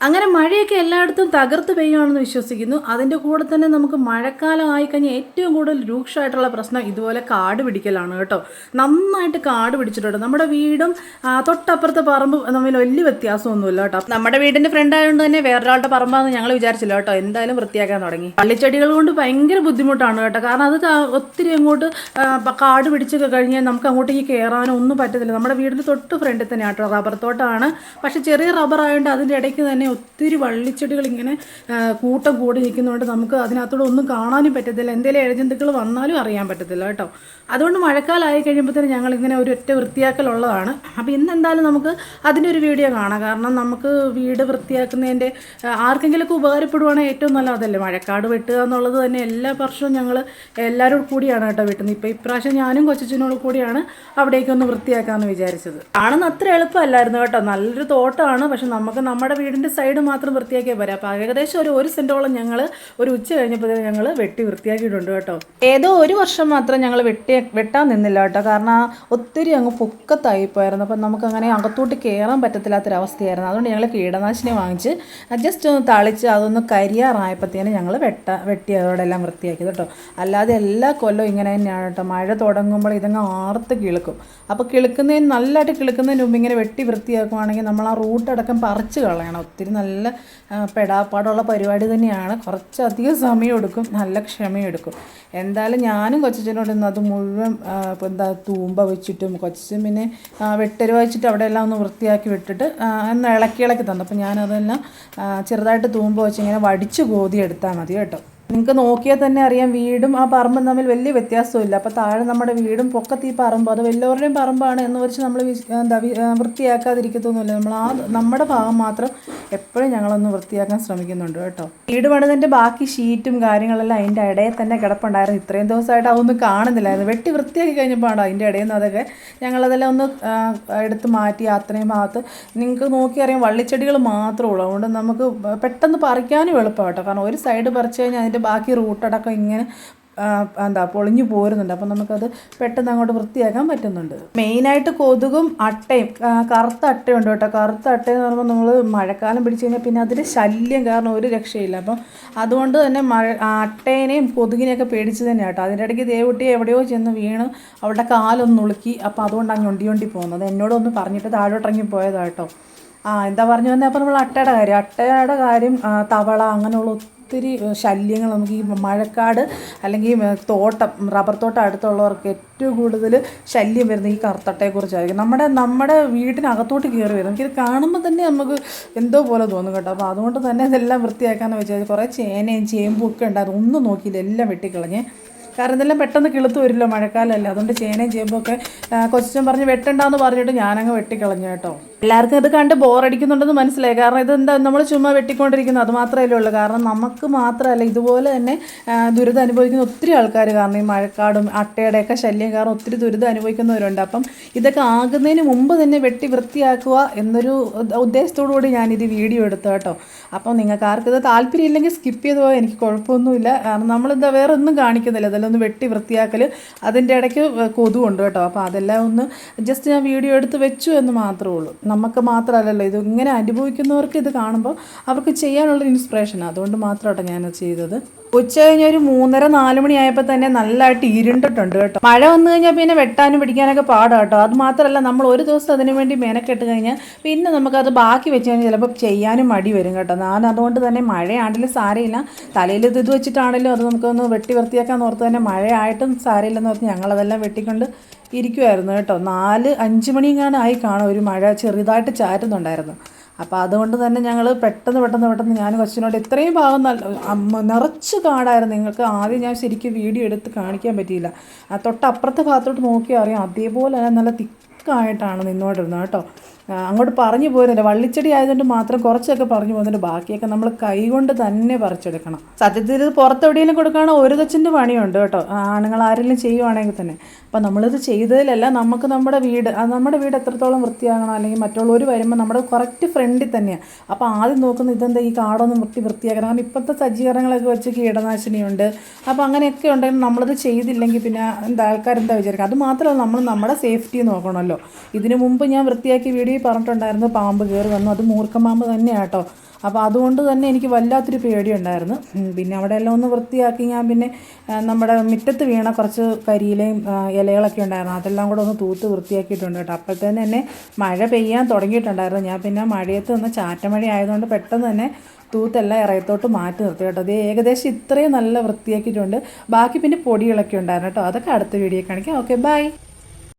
അങ്ങനെ മഴയൊക്കെ എല്ലായിടത്തും തകർത്ത് പെയ്യുകയാണെന്ന് വിശ്വസിക്കുന്നു. അതിൻ്റെ കൂടെ തന്നെ നമുക്ക് മഴക്കാലം ആയിക്കഴിഞ്ഞാൽ ഏറ്റവും കൂടുതൽ രൂക്ഷമായിട്ടുള്ള പ്രശ്നം ഇതുപോലെ കാട് പിടിക്കലാണ് കേട്ടോ. നന്നായിട്ട് കാട് പിടിച്ചിട്ടുണ്ട്. നമ്മുടെ വീടും തൊട്ടപ്പുറത്തെ പറമ്പ് തമ്മിൽ വലിയ വ്യത്യാസമൊന്നുമില്ല കേട്ടോ. നമ്മുടെ വീടിൻ്റെ ഫ്രണ്ട് ആയതുകൊണ്ട് തന്നെ വേറൊരാളുടെ പറമ്പാണെന്ന് ഞങ്ങൾ വിചാരിച്ചില്ല കേട്ടോ. എന്തായാലും വൃത്തിയാക്കാൻ തുടങ്ങി. പള്ളിച്ചെടികൾ കൊണ്ട് ഭയങ്കര ബുദ്ധിമുട്ടാണ് കേട്ടോ. കാരണം അത് ഒത്തിരി അങ്ങോട്ട് കാട് പിടിച്ചൊക്കെ കഴിഞ്ഞാൽ നമുക്ക് അങ്ങോട്ടേക്ക് കയറാനോ ഒന്നും പറ്റത്തില്ല. നമ്മുടെ വീടിൻ്റെ തൊട്ട് ഫ്രണ്ടിൽ തന്നെ കേട്ടോ റബ്ബർ തോട്ടമാണ്. പക്ഷേ ചെറിയ റബ്ബർ ആയതുകൊണ്ട് അതിൻ്റെ ഇടയ്ക്ക് തന്നെ ഒത്തിരി വള്ളിച്ചെടികൾ ഇങ്ങനെ കൂട്ടം കൂടി നിൽക്കുന്നതുകൊണ്ട് നമുക്ക് അതിനകത്തൂടെ ഒന്നും കാണാനും പറ്റത്തില്ല. എന്തെങ്കിലും ഇഴജന്തുക്കൾ വന്നാലും അറിയാൻ പറ്റത്തില്ല കേട്ടോ. അതുകൊണ്ട് മഴക്കാലമായി കഴിയുമ്പോഴത്തേനും ഞങ്ങളിങ്ങനെ ഒരു ഒറ്റ വൃത്തിയാക്കലുള്ളതാണ്. അപ്പോൾ ഇന്ന് എന്തായാലും നമുക്ക് അതിൻ്റെ ഒരു വീഡിയോ കാണാം. കാരണം നമുക്ക് വീട് വൃത്തിയാക്കുന്നതിൻ്റെ ആർക്കെങ്കിലുമൊക്കെ ഉപകാരപ്പെടുവാണെങ്കിൽ ഏറ്റവും നല്ല അതല്ലേ. മഴക്കാട് വെട്ടുക എന്നുള്ളത് തന്നെ എല്ലാ വർഷവും ഞങ്ങൾ എല്ലാവരും കൂടിയാണ് കേട്ടോ വെട്ടുന്നത്. ഇപ്പോൾ ഇപ്രാവശ്യം ഞാനും കൊച്ചച്ഛനോട് കൂടിയാണ് അവിടേക്കൊന്ന് വൃത്തിയാക്കാമെന്ന് വിചാരിച്ചത്. കാണുന്ന അത്ര എളുപ്പമല്ലായിരുന്നു കേട്ടോ. നല്ലൊരു തോട്ടമാണ്. പക്ഷെ നമുക്ക് നമ്മുടെ വീടിൻ്റെ സൈഡ് മാത്രം വൃത്തിയാക്കിയാൽ പോരാ. അപ്പോൾ ഏകദേശം ഒരു സെൻറ്റോളം ഞങ്ങൾ ഒരു ഉച്ച കഴിഞ്ഞപ്പോഴത്തേക്കും ഞങ്ങൾ വെട്ടി വൃത്തിയാക്കിയിട്ടുണ്ട് കേട്ടോ. ഏതോ ഒരു വർഷം മാത്രം ഞങ്ങൾ വെട്ടാൻ നിന്നില്ല കേട്ടോ. കാരണം ഒത്തിരി അങ്ങ് പൊക്കത്തായിപ്പോയായിരുന്നു. അപ്പം നമുക്കങ്ങനെ അകത്തോട്ട് കയറാൻ പറ്റത്തില്ലാത്തൊരവസ്ഥയായിരുന്നു. അതുകൊണ്ട് ഞങ്ങൾ കീടനാശിനി വാങ്ങിച്ച് ജസ്റ്റ് ഒന്ന് തളിച്ച് അതൊന്ന് കരിയാറായപ്പോഴത്തേനും ഞങ്ങൾ വെട്ടി അതോടെല്ലാം വൃത്തിയാക്കിയത് കേട്ടോ. അല്ലാതെ എല്ലാ കൊല്ലവും ഇങ്ങനെ തന്നെയാണ് കേട്ടോ. മഴ തുടങ്ങുമ്പോൾ ഇതങ്ങ് ആർത്ത് കിളുക്കും. അപ്പോൾ നല്ലതായിട്ട് കിളുക്കുന്നതിന് മുമ്പ് ഇങ്ങനെ വെട്ടി വൃത്തിയാക്കുവാണെങ്കിൽ നമ്മൾ ആ റൂട്ടടക്കം പറിച്ച് കളയണം. ഒത്തിരി നല്ല പെടാപ്പാടുള്ള പരിപാടി തന്നെയാണ്. കുറച്ചധികം സമയം എടുക്കും, നല്ല ക്ഷമയെടുക്കും. എന്തായാലും ഞാനും കൊച്ചച്ഛനോട് ഇന്ന് അത് മുഴുവൻ തൂമ്പ വെച്ചിട്ടും കൊച്ചച്ഛൻ പിന്നെ വെട്ടര് വെച്ചിട്ട് അവിടെയെല്ലാം ഒന്ന് വൃത്തിയാക്കി വിട്ടിട്ട് ഒന്ന് ഇളക്കി തന്നു. അപ്പോൾ ഞാനതെല്ലാം ചെറുതായിട്ട് തൂമ്പ വെച്ച് ഇങ്ങനെ വടിച്ച് കോതി എടുത്താൽ മതി കേട്ടോ. നിങ്ങൾക്ക് നോക്കിയാൽ തന്നെ അറിയാം വീടും ആ പറമ്പും തമ്മിൽ വലിയ വ്യത്യാസമില്ല. അപ്പോൾ താഴെ നമ്മുടെ വീടും പൊക്കത്ത് ഈ പറമ്പ് അത് വലിയവരുടെയും പറമ്പാണ് എന്ന് വെച്ച് നമ്മൾ വൃത്തിയാക്കാതിരിക്കത്തൊന്നുമില്ല. നമ്മുടെ ഭാഗം മാത്രം എപ്പോഴും ഞങ്ങളൊന്ന് വൃത്തിയാക്കാൻ ശ്രമിക്കുന്നുണ്ട് കേട്ടോ. വീട് പണിതിൻ്റെ ബാക്കി ഷീറ്റും കാര്യങ്ങളെല്ലാം അതിൻ്റെ ഇടയിൽ തന്നെ കിടപ്പുണ്ടായിരുന്നു. ഇത്രയും ദിവസമായിട്ട് അതൊന്നും കാണുന്നില്ലായിരുന്നു. വെട്ടി വൃത്തിയാക്കി കഴിഞ്ഞപ്പോഴാണ് അതിൻ്റെ ഇടയിൽ നിന്ന് അതൊക്കെ ഞങ്ങളതെല്ലാം ഒന്ന് എടുത്ത് മാറ്റി. അത്രയും ഭാഗത്ത് നിങ്ങൾക്ക് നോക്കിയറിയാം വള്ളിച്ചെടികൾ മാത്രമേ ഉള്ളൂ. അതുകൊണ്ട് നമുക്ക് പെട്ടെന്ന് പറിക്കാനും എളുപ്പമാണ് കേട്ടോ. കാരണം ഒരു സൈഡ് പറിച്ച് കഴിഞ്ഞാൽ അതിൻ്റെ ബാക്കി റൂട്ടടക്കം ഇങ്ങനെ പൊളിഞ്ഞു പോരുന്നുണ്ട്. അപ്പം നമുക്കത് പെട്ടെന്ന് അങ്ങോട്ട് വൃത്തിയാക്കാൻ പറ്റുന്നുണ്ട്. മെയിനായിട്ട് കൊതുകും അട്ടയും കറുത്ത അട്ടയുണ്ട് കേട്ടോ. കറുത്ത അട്ടയെന്ന് പറയുമ്പോൾ നമ്മൾ മഴക്കാലം പിടിച്ചു കഴിഞ്ഞാൽ പിന്നെ അതിൻ്റെ ശല്യം കാരണം ഒരു രക്ഷയില്ല. അപ്പം അതുകൊണ്ട് തന്നെ അട്ടേനെയും കൊതുകിനെയൊക്കെ പേടിച്ച് തന്നെയാണ് കേട്ടോ. അതിൻ്റെ ഇടയ്ക്ക് ദേവുട്ടിയെ എവിടെയോ ചെന്ന് വീണ് അവളുടെ കാലൊന്ന് ഉളുക്കി. അപ്പോൾ അതുകൊണ്ട് അങ്ങ് ഒണ്ടി പോകുന്നത് എന്നോടൊന്ന് പറഞ്ഞിട്ട് താഴോട്ടിറങ്ങി പോയതാട്ടോ. എന്താ പറഞ്ഞു വന്നത്? അപ്പോൾ നമ്മൾ അട്ടയുടെ കാര്യം തവള അങ്ങനെയുള്ള ഒത്തിരി ശല്യങ്ങൾ നമുക്ക് ഈ മഴക്കാട് അല്ലെങ്കിൽ റബ്ബർ തോട്ടം അടുത്തുള്ളവർക്ക് ഏറ്റവും കൂടുതൽ ശല്യം വരുന്നത് ഈ കറുത്തട്ടയെക്കുറിച്ചായിരിക്കും. നമ്മുടെ വീട്ടിനകത്തോട്ട് കയറി വരും. നമുക്കിത് കാണുമ്പോൾ തന്നെ നമുക്ക് എന്തോ പോലെ തോന്നും കേട്ടോ. അപ്പോൾ അതുകൊണ്ട് തന്നെ ഇതെല്ലാം വൃത്തിയാക്കാമെന്ന് വെച്ചാൽ കുറേ ചേനയും ചേമ്പും ഒക്കെ ഉണ്ടായിരുന്നു. ഒന്നും നോക്കിയില്ല, എല്ലാം വെട്ടിക്കളഞ്ഞേ. കാരണം ഇതെല്ലാം പെട്ടെന്ന് കിളുത്ത് വരില്ല, മഴക്കാലമല്ലേ. അതുകൊണ്ട് ചേനയും ചേമ്പൊക്കെ കൊച്ചൻ പറഞ്ഞ് വെട്ടണ്ടെന്ന് പറഞ്ഞിട്ട് ഞാനങ്ങ് വെട്ടിക്കളഞ്ഞു കേട്ടോ. എല്ലാവർക്കും ഇത് കണ്ട് ബോറടിക്കുന്നുണ്ടെന്ന് മനസ്സിലായി. കാരണം ഇതെന്താ നമ്മൾ ചുമ്മാ വെട്ടിക്കൊണ്ടിരിക്കുന്നത് അത് മാത്രമല്ലേ ഉള്ളൂ. കാരണം നമുക്ക് മാത്രമല്ല ഇതുപോലെ തന്നെ ദുരിതം അനുഭവിക്കുന്ന ഒത്തിരി ആൾക്കാർ കാരണം ഈ മഴക്കാടും അട്ടയുടെയൊക്കെ ശല്യം കാരണം ഒത്തിരി ദുരിതം അനുഭവിക്കുന്നവരുണ്ട്. അപ്പം ഇതൊക്കെ ആകുന്നതിന് മുമ്പ് തന്നെ വെട്ടി വൃത്തിയാക്കുക എന്നൊരു ഉദ്ദേശത്തോടു കൂടി ഞാനിത് വീഡിയോ എടുത്തു കേട്ടോ. അപ്പം നിങ്ങൾക്ക് ആർക്കിത് താല്പര്യം ഇല്ലെങ്കിൽ സ്കിപ്പ് ചെയ്ത് പോകാൻ എനിക്ക് കുഴപ്പമൊന്നുമില്ല. കാരണം നമ്മളിതാ വേറെ ഒന്നും കാണിക്കുന്നില്ല. അതെല്ലാം ഒന്ന് വെട്ടി വൃത്തിയാക്കൽ, അതിൻ്റെ ഇടയ്ക്ക് കൊതുകുണ്ട് കേട്ടോ. അപ്പോൾ അതെല്ലാം ഒന്ന് ജസ്റ്റ് ഞാൻ വീഡിയോ എടുത്ത് വെച്ചു എന്ന് മാത്രമേ ഉള്ളൂ. നമുക്ക് മാത്രമല്ലല്ലോ ഇത് ഇങ്ങനെ അനുഭവിക്കുന്നവർക്ക് ഇത് കാണുമ്പോൾ അവർക്ക് ചെയ്യാനുള്ള ഇൻസ്പിറേഷൻ. അതുകൊണ്ട് മാത്രമാട്ടോ ഞാനത് ചെയ്തത്. ഉച്ച കഴിഞ്ഞ് ഒരു 3:30-4 മണിയായപ്പോൾ തന്നെ നല്ലതായിട്ട് ഇരുണ്ടിട്ടുണ്ട് കേട്ടോ. മഴ വന്നു കഴിഞ്ഞാൽ പിന്നെ വെട്ടാനും പിടിക്കാനൊക്കെ പാടാം കേട്ടോ. അത് മാത്രമല്ല നമ്മൾ ഒരു ദിവസം അതിനു വേണ്ടി മെനക്കെട്ട് കഴിഞ്ഞാൽ പിന്നെ നമുക്കത് ബാക്കി വെച്ച് കഴിഞ്ഞാൽ ചിലപ്പോൾ ചെയ്യാനും മടി വരും കേട്ടോ. ഞാൻ അതുകൊണ്ട് തന്നെ മഴയാണെങ്കിലും സാരമില്ല, തലയിൽ ഇത് വെച്ചിട്ടാണെങ്കിലും അത് നമുക്കൊന്ന് വെട്ടി വൃത്തിയാക്കാൻ ഓർത്ത് തന്നെ മഴയായിട്ടും സാരമില്ലെന്ന് ഓർത്ത് ഞങ്ങളതെല്ലാം വെട്ടിക്കൊണ്ട് ഇരിക്കുമായിരുന്നു കേട്ടോ. 4-5 മണിയെങ്ങാനും ആയി കാണും ഒരു മഴ ചെറുതായിട്ട് ചാറ്റുന്നുണ്ടായിരുന്നു. അപ്പോൾ അതുകൊണ്ട് തന്നെ ഞങ്ങൾ പെട്ടെന്ന് ഞാൻ കൊച്ചിനോട് ഇത്രയും ഭാഗം നിറച്ച് കാടായിരുന്നു. നിങ്ങൾക്ക് ആദ്യം ഞാൻ ശരിക്കും വീഡിയോ എടുത്ത് കാണിക്കാൻ പറ്റിയില്ല. തൊട്ടപ്പുറത്തെ ഭാഗത്തോട്ട് നോക്കിയാൽ അറിയാം അതേപോലെ തന്നെ നല്ല തിക്കായിട്ടാണ് നിന്നോണ്ടിരുന്നത് കേട്ടോ. അങ്ങോട്ട് പറഞ്ഞു പോരുന്നില്ല. വള്ളിച്ചെടി ആയതുകൊണ്ട് മാത്രം കുറച്ചൊക്കെ പറഞ്ഞു പോകുന്നുണ്ട്. ബാക്കിയൊക്കെ നമ്മൾ കൈ കൊണ്ട് തന്നെ പറിച്ചെടുക്കണം. സത്യത്തിൽ ഇത് പുറത്തെവിടെയെങ്കിലും കൊടുക്കുകയാണെങ്കിൽ ഒരു തച്ചിൻ്റെ പണിയുണ്ട് കേട്ടോ. ആണുങ്ങൾ ആരെങ്കിലും ചെയ്യുവാണെങ്കിൽ തന്നെ. അപ്പം നമ്മളിത് ചെയ്തതിലല്ല, നമുക്ക് നമ്മുടെ വീട് എത്രത്തോളം വൃത്തിയാകണം അല്ലെങ്കിൽ മറ്റുള്ളവർ വരുമ്പോൾ നമ്മുടെ കറക്റ്റ് ഫ്രണ്ടിൽ തന്നെയാണ്. അപ്പോൾ ആദ്യം നോക്കുന്നത് ഇതെന്താ ഈ കാടൊന്നും വൃത്തിയാക്കണം. കാരണം ഇപ്പോഴത്തെ സജ്ജീകരണങ്ങളൊക്കെ വെച്ച് കീടനാശിനിയുണ്ട്. അപ്പോൾ അങ്ങനെയൊക്കെ ഉണ്ടെങ്കിൽ നമ്മളത് ചെയ്തില്ലെങ്കിൽ പിന്നെ ആൾക്കാരെന്താ വിചാരിക്കുക. അത് മാത്രമല്ല നമ്മൾ നമ്മുടെ സേഫ്റ്റി നോക്കണമല്ലോ. ഇതിനു മുമ്പ് ഞാൻ വൃത്തിയാക്കി വീഡിയോ പറഞ്ഞിട്ടുണ്ടായിരുന്നു പാമ്പ് കയറി വന്നു. അത് മൂർഖൻ പാമ്പ് തന്നെയാണ് കേട്ടോ. അപ്പോൾ അതുകൊണ്ട് തന്നെ എനിക്ക് വല്ലാത്തൊരു പേടിയുണ്ടായിരുന്നു. പിന്നെ അവിടെ എല്ലാം ഒന്ന് വൃത്തിയാക്കി ഞാൻ പിന്നെ നമ്മുടെ മുറ്റത്ത് വീണ കുറച്ച് കരിയിലയും ഇലകളൊക്കെ ഉണ്ടായിരുന്നു, അതെല്ലാം കൂടെ ഒന്ന് തൂത്ത് വൃത്തിയാക്കിയിട്ടുണ്ട് കേട്ടോ. അപ്പോഴത്തേന് തന്നെ മഴ പെയ്യാൻ തുടങ്ങിയിട്ടുണ്ടായിരുന്നു. ഞാൻ പിന്നെ മഴയത്ത് നിന്ന് ചാറ്റമഴ ആയതുകൊണ്ട് പെട്ടെന്ന് തന്നെ തൂത്തെല്ലാം ഇറയത്തോട്ട് മാറ്റി നിർത്തി കേട്ടോ. അത് ഏകദേശം ഇത്രയും നല്ല വൃത്തിയാക്കിയിട്ടുണ്ട്. ബാക്കി പിന്നെ പൊടികളൊക്കെ ഉണ്ടായിരുന്നു കേട്ടോ. അതൊക്കെ അടുത്ത വീഡിയോ കാണിക്കാം. Okay, by.